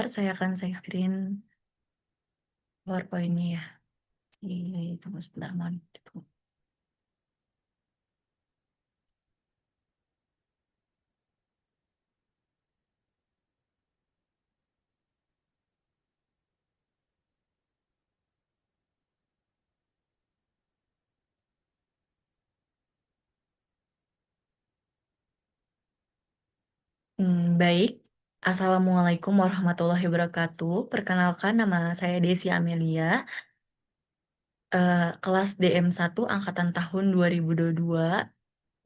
saya akan share screen PowerPoint-nya ya. Tunggu sebentar, mohon ditunggu. Baik. Assalamualaikum warahmatullahi wabarakatuh. Perkenalkan, nama saya Desi Amelia, kelas DM1 angkatan tahun 2022,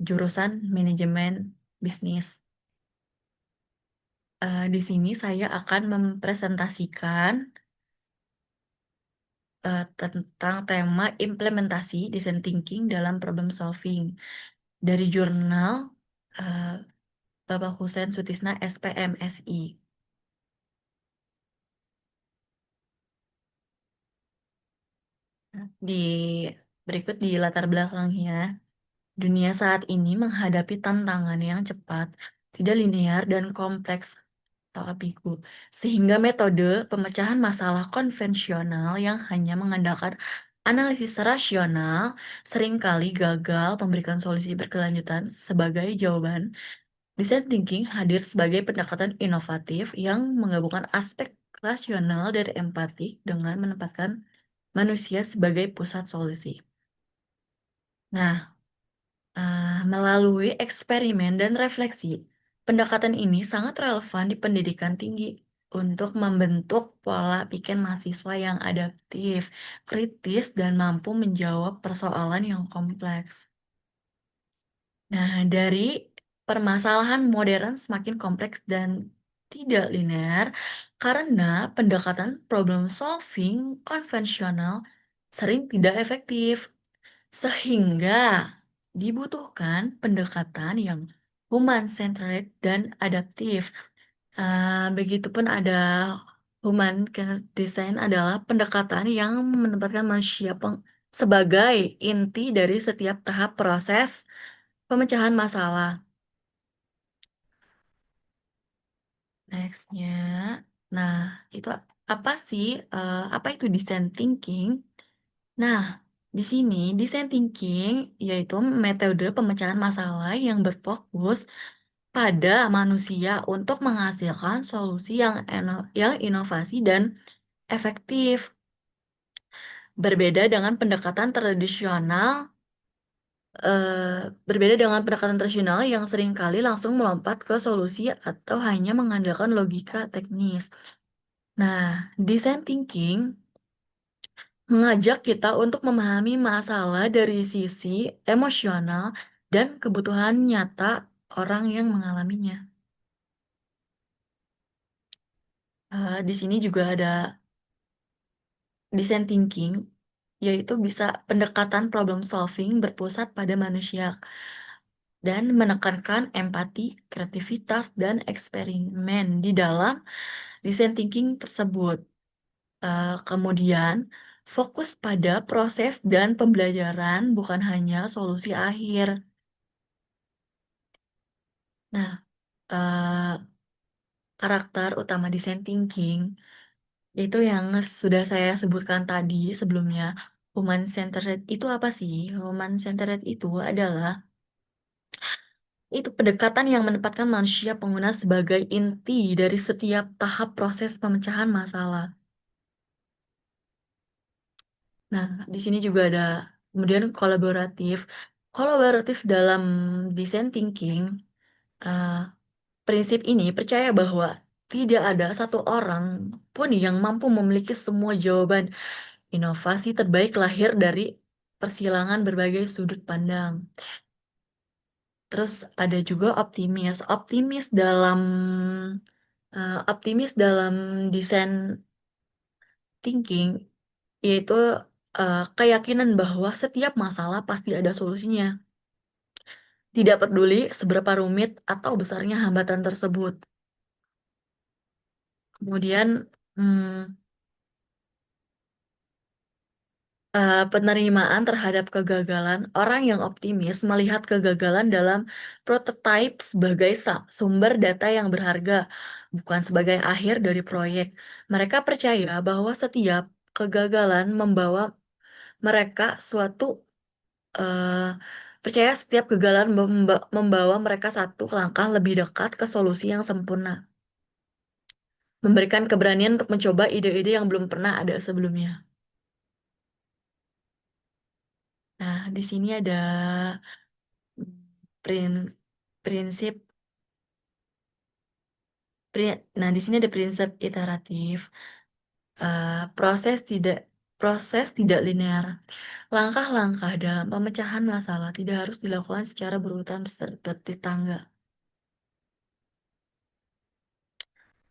jurusan Manajemen Bisnis. Di sini saya akan mempresentasikan tentang tema implementasi design thinking dalam problem solving dari jurnal Bapak Husein Sutisna SPMSI. Berikut di latar belakangnya. Dunia saat ini menghadapi tantangan yang cepat, tidak linear, dan kompleks atau ambigu, sehingga metode pemecahan masalah konvensional yang hanya mengandalkan analisis rasional seringkali gagal memberikan solusi berkelanjutan. Sebagai jawaban, design thinking hadir sebagai pendekatan inovatif yang menggabungkan aspek rasional dan empatik dengan menempatkan manusia sebagai pusat solusi. Nah, melalui eksperimen dan refleksi, pendekatan ini sangat relevan di pendidikan tinggi untuk membentuk pola pikir mahasiswa yang adaptif, kritis, dan mampu menjawab persoalan yang kompleks. Nah, dari permasalahan modern semakin kompleks dan tidak linear karena pendekatan problem solving konvensional sering tidak efektif. Sehingga dibutuhkan pendekatan yang human-centered dan adaptif. Begitupun ada human design adalah pendekatan yang menempatkan manusia sebagai inti dari setiap tahap proses pemecahan masalah. Nextnya, nah itu apa sih? Apa itu design thinking? Nah, di sini design thinking yaitu metode pemecahan masalah yang berfokus pada manusia untuk menghasilkan solusi yang inovasi dan efektif. Berbeda dengan pendekatan tradisional, yang seringkali langsung melompat ke solusi atau hanya mengandalkan logika teknis. Nah, design thinking mengajak kita untuk memahami masalah dari sisi emosional dan kebutuhan nyata orang yang mengalaminya. Di sini juga ada design thinking, yaitu bisa pendekatan problem solving berpusat pada manusia dan menekankan empati, kreativitas, dan eksperimen di dalam design thinking tersebut. Kemudian, fokus pada proses dan pembelajaran, bukan hanya solusi akhir. Nah, karakter utama design thinking itu yang sudah saya sebutkan tadi sebelumnya. Human-centered itu apa sih? Human-centered itu adalah pendekatan yang menempatkan manusia pengguna sebagai inti dari setiap tahap proses pemecahan masalah. Nah, di sini juga ada kemudian kolaboratif. Kolaboratif dalam design thinking, eh, prinsip ini percaya bahwa tidak ada satu orang pun yang mampu memiliki semua jawaban. Inovasi terbaik lahir dari persilangan berbagai sudut pandang. Terus ada juga optimis. Optimis dalam desain thinking yaitu keyakinan bahwa setiap masalah pasti ada solusinya. Tidak peduli seberapa rumit atau besarnya hambatan tersebut. Kemudian hmm, penerimaan terhadap kegagalan. Orang yang optimis melihat kegagalan dalam prototipe sebagai sumber data yang berharga, bukan sebagai akhir dari proyek. Mereka percaya bahwa setiap kegagalan mereka suatu eee, setiap kegagalan membawa mereka satu langkah lebih dekat ke solusi yang sempurna, memberikan keberanian untuk mencoba ide-ide yang belum pernah ada sebelumnya. Nah, di sini ada, prin prinsip pri nah, di sini ada prinsip iteratif, proses tidak linear. Langkah-langkah dalam pemecahan masalah tidak harus dilakukan secara berurutan seperti tangga.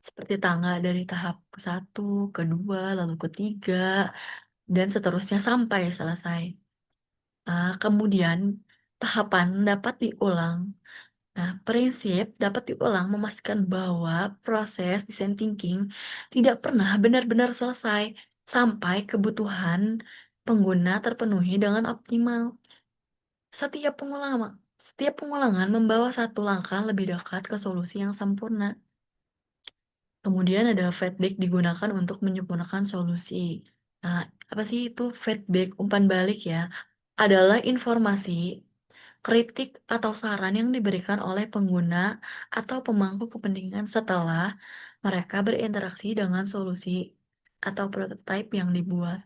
Seperti tangga dari tahap ke-1, ke-2, lalu ke-3, dan seterusnya sampai selesai. Kemudian tahapan dapat diulang. Nah, prinsip dapat diulang memastikan bahwa proses design thinking tidak pernah benar-benar selesai sampai kebutuhan pengguna terpenuhi dengan optimal. Setiap pengulangan membawa satu langkah lebih dekat ke solusi yang sempurna. Kemudian ada feedback digunakan untuk menyempurnakan solusi. Nah, apa sih itu feedback, umpan balik ya? Adalah informasi, kritik, atau saran yang diberikan oleh pengguna atau pemangku kepentingan setelah mereka berinteraksi dengan solusi atau prototipe yang dibuat.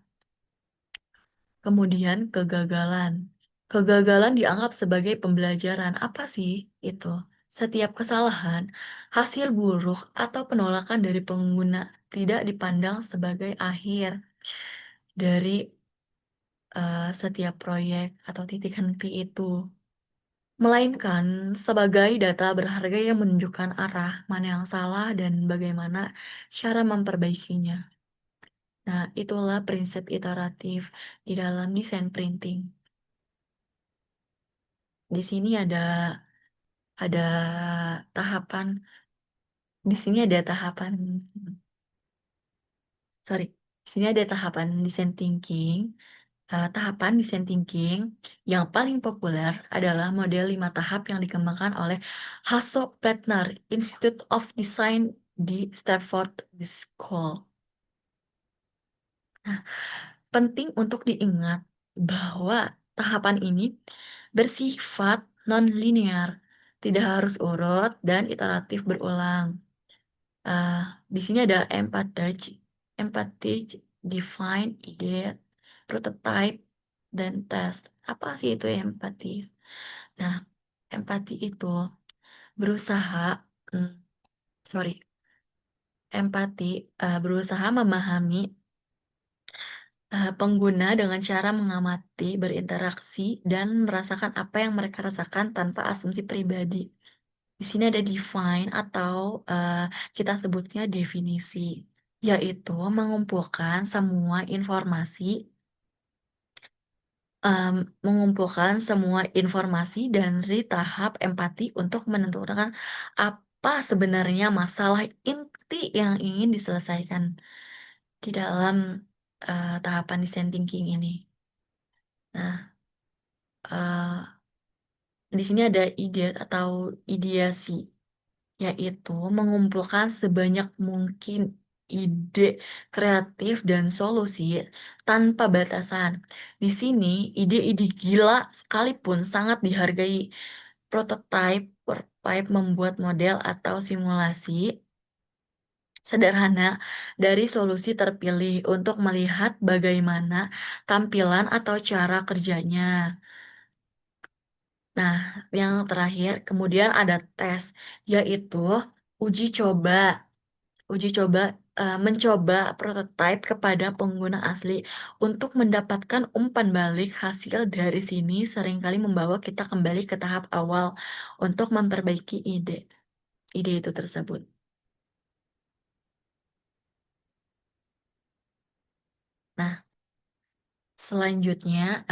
Kemudian kegagalan. Kegagalan dianggap sebagai pembelajaran. Apa sih itu? Setiap kesalahan, hasil buruk, atau penolakan dari pengguna tidak dipandang sebagai akhir dari setiap proyek atau titik henti itu, melainkan sebagai data berharga yang menunjukkan arah mana yang salah dan bagaimana cara memperbaikinya. Nah, itulah prinsip iteratif di dalam desain printing. Di sini ada tahapan di sini ada tahapan sorry, di sini ada tahapan desain thinking yang paling populer adalah model 5 tahap yang dikembangkan oleh Hasso-Plattner Institute of Design di Stanford School. Nah, penting untuk diingat bahwa tahapan ini bersifat non-linear, tidak harus urut dan iteratif berulang. Di sini ada empathy, define, ide, prototype, dan test. Apa sih itu empathy? Nah, empathy itu berusaha, hmm, sorry, empathy berusaha memahami pengguna dengan cara mengamati, berinteraksi, dan merasakan apa yang mereka rasakan tanpa asumsi pribadi. Di sini ada define atau kita sebutnya definisi, yaitu mengumpulkan semua informasi dari tahap empati untuk menentukan apa sebenarnya masalah inti yang ingin diselesaikan di dalam tahapan design thinking ini. Nah, eee, di sini ada ide atau ideasi, yaitu mengumpulkan sebanyak mungkin ide kreatif dan solusi tanpa batasan. Di sini, ide-ide gila sekalipun sangat dihargai. Prototype membuat model atau simulasi sederhana dari solusi terpilih untuk melihat bagaimana tampilan atau cara kerjanya. Nah, yang terakhir kemudian ada tes, yaitu uji coba. Uji coba, mencoba prototipe kepada pengguna asli untuk mendapatkan umpan balik. Hasil dari sini seringkali membawa kita kembali ke tahap awal untuk memperbaiki ide itu tersebut. Nah, selanjutnya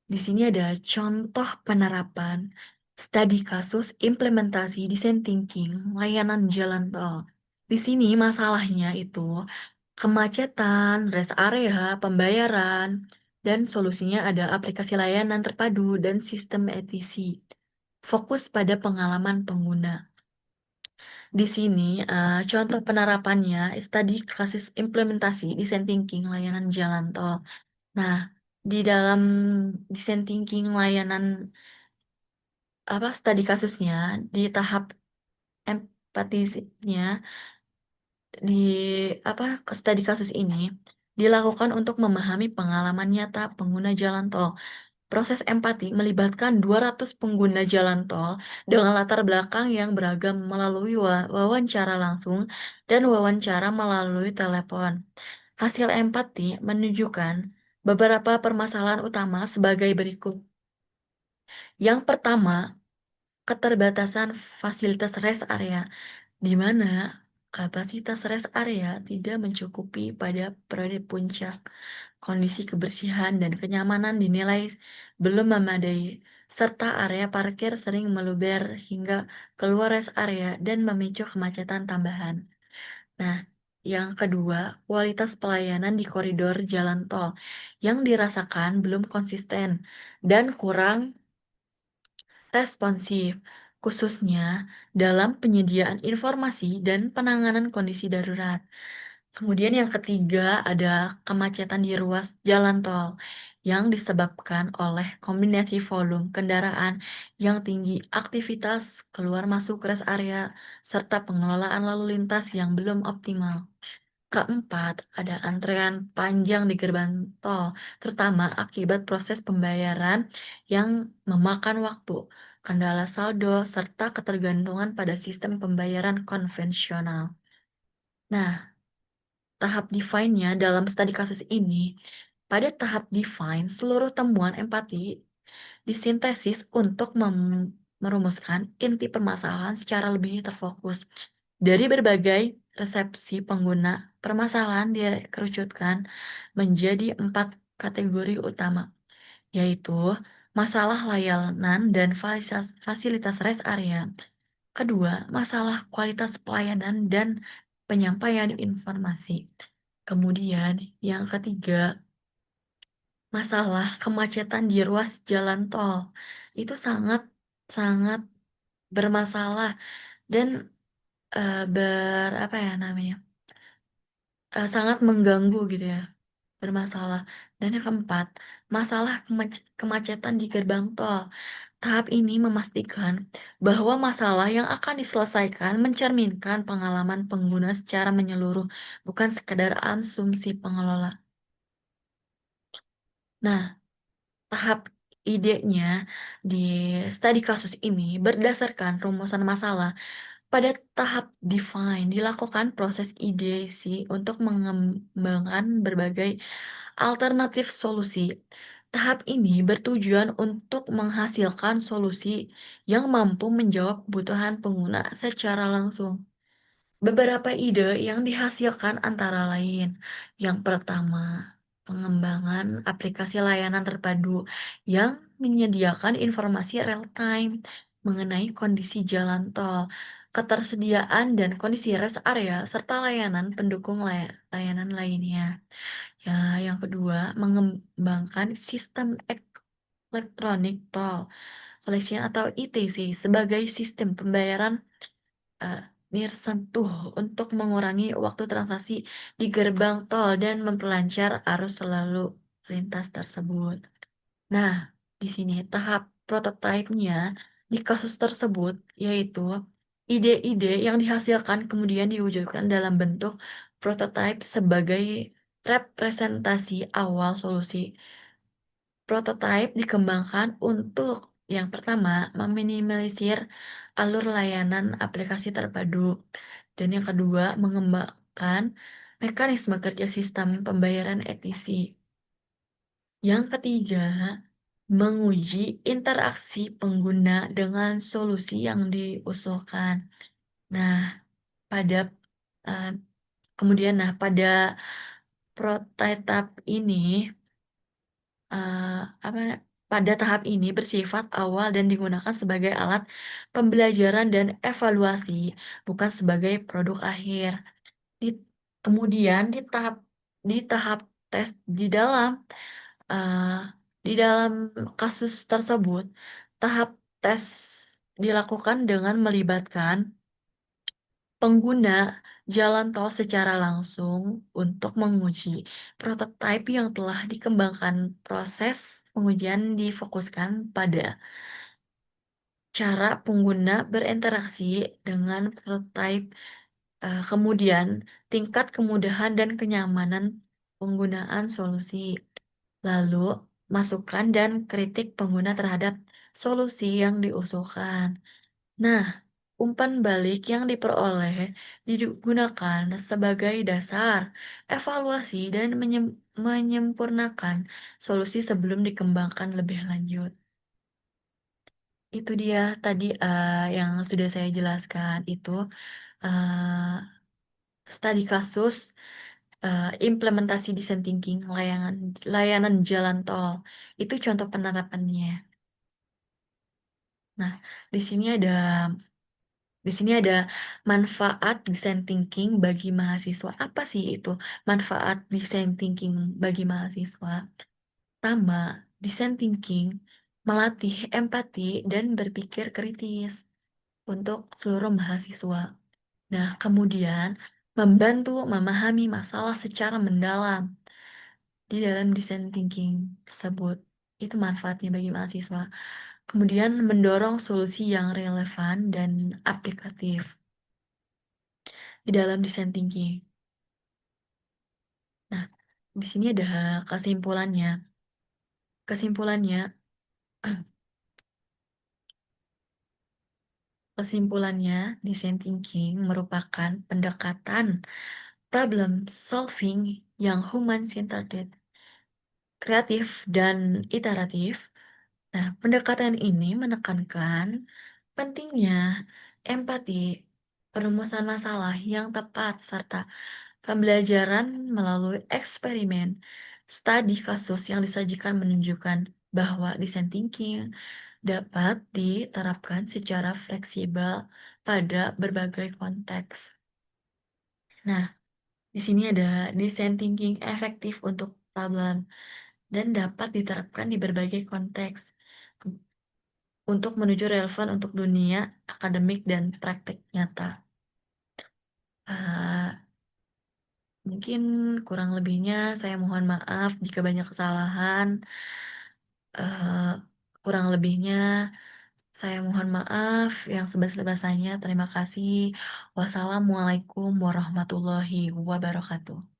di sini ada contoh penerapan studi kasus implementasi desain thinking layanan jalan tol. Di sini masalahnya itu kemacetan, rest area, pembayaran, dan solusinya ada aplikasi layanan terpadu dan sistem ETC. Fokus pada pengalaman pengguna. Di sini, contoh penerapannya tadi kasus implementasi design thinking layanan jalan tol. Nah, di dalam design thinking layanan studi kasusnya di tahap empatisnya di studi kasus ini dilakukan untuk memahami pengalaman nyata pengguna jalan tol. Proses empati melibatkan 200 pengguna jalan tol dengan latar belakang yang beragam melalui wawancara langsung dan wawancara melalui telepon. Hasil empati menunjukkan beberapa permasalahan utama sebagai berikut. Yang pertama, keterbatasan fasilitas rest area, di mana kapasitas rest area tidak mencukupi pada periode puncak. Kondisi kebersihan dan kenyamanan dinilai belum memadai, serta area parkir sering meluber hingga keluar rest area dan memicu kemacetan tambahan. Nah, yang kedua, kualitas pelayanan di koridor jalan tol yang dirasakan belum konsisten dan kurang responsif, khususnya dalam penyediaan informasi dan penanganan kondisi darurat. Kemudian yang ketiga ada kemacetan di ruas jalan tol yang disebabkan oleh kombinasi volume kendaraan yang tinggi, aktivitas keluar masuk rest area, serta pengelolaan lalu lintas yang belum optimal. Keempat, ada antrean panjang di gerbang tol, terutama akibat proses pembayaran yang memakan waktu, kendala saldo, serta ketergantungan pada sistem pembayaran konvensional. Nah, tahap define-nya dalam studi kasus ini, pada tahap define, seluruh temuan empati disintesis untuk merumuskan inti permasalahan secara lebih terfokus. Dari berbagai resepsi pengguna, permasalahan dikerucutkan menjadi 4 kategori utama, yaitu masalah layanan dan fasilitas rest area. Kedua, masalah kualitas pelayanan dan penyampaian informasi. Kemudian, yang ketiga, masalah kemacetan di ruas jalan tol. Itu sangat sangat bermasalah dan apa ya namanya? Sangat mengganggu gitu ya, bermasalah. Dan yang keempat, masalah kemacetan di gerbang tol. Tahap ini memastikan bahwa masalah yang akan diselesaikan mencerminkan pengalaman pengguna secara menyeluruh, bukan sekadar asumsi pengelola. Nah, tahap idenya di studi kasus ini berdasarkan rumusan masalah. Pada tahap define, dilakukan proses ideasi untuk mengembangkan berbagai alternatif solusi. Tahap ini bertujuan untuk menghasilkan solusi yang mampu menjawab kebutuhan pengguna secara langsung. Beberapa ide yang dihasilkan antara lain, yang pertama, pengembangan aplikasi layanan terpadu yang menyediakan informasi real-time mengenai kondisi jalan tol, ketersediaan dan kondisi rest area, serta layanan pendukung layanan lainnya. Ya, yang kedua, mengembangkan sistem elektronik tol collection atau ETC sebagai sistem pembayaran eh, nirsentuh untuk mengurangi waktu transaksi di gerbang tol dan memperlancar arus lalu lintas tersebut. Nah, di sini tahap prototipenya di kasus tersebut yaitu ide-ide yang dihasilkan kemudian diwujudkan dalam bentuk prototipe sebagai representasi awal solusi. Prototipe dikembangkan untuk yang pertama, meminimalisir alur layanan aplikasi terpadu. Dan yang kedua, mengembangkan mekanisme kerja sistem pembayaran ETC. Yang ketiga, menguji interaksi pengguna dengan solusi yang diusulkan. Nah, pada eh, pada prototipe ini eh, apa pada tahap ini bersifat awal dan digunakan sebagai alat pembelajaran dan evaluasi, bukan sebagai produk akhir. Di, kemudian di tahap tes eh, di dalam kasus tersebut, tahap tes dilakukan dengan melibatkan pengguna jalan tol secara langsung untuk menguji prototipe yang telah dikembangkan. Proses pengujian difokuskan pada cara pengguna berinteraksi dengan prototipe, kemudian tingkat kemudahan dan kenyamanan penggunaan solusi, lalu masukan dan kritik pengguna terhadap solusi yang diusulkan. Nah, umpan balik yang diperoleh digunakan sebagai dasar evaluasi dan menyempurnakan solusi sebelum dikembangkan lebih lanjut. Itu dia tadi, yang sudah saya jelaskan itu, eee, studi kasus, implementasi design thinking layanan jalan tol. Itu contoh penerapannya. Nah, di sini ada di sini ada manfaat design thinking bagi mahasiswa. Apa sih itu manfaat design thinking bagi mahasiswa? Pertama, design thinking melatih empati dan berpikir kritis untuk seluruh mahasiswa. Nah, kemudian membantu memahami masalah secara mendalam di dalam design thinking tersebut. Itu manfaatnya bagi mahasiswa. Kemudian mendorong solusi yang relevan dan aplikatif di dalam design thinking. Nah, di sini ada kesimpulannya. Kesimpulannya, kesimpulannya, design thinking merupakan pendekatan problem solving yang human-centered, kreatif, dan iteratif. Nah, pendekatan ini menekankan pentingnya empati, perumusan masalah yang tepat, serta pembelajaran melalui eksperimen. Studi kasus yang disajikan menunjukkan bahwa design thinking dapat diterapkan secara fleksibel pada berbagai konteks. Nah, di sini ada design thinking efektif untuk problem dan dapat diterapkan di berbagai konteks untuk menuju relevan untuk dunia akademik dan praktek nyata. Uh, Mungkin kurang lebihnya saya mohon maaf jika banyak kesalahan. Uh, Kurang lebihnya saya mohon maaf yang sebesar-besarnya. Terima kasih. Wassalamualaikum warahmatullahi wabarakatuh.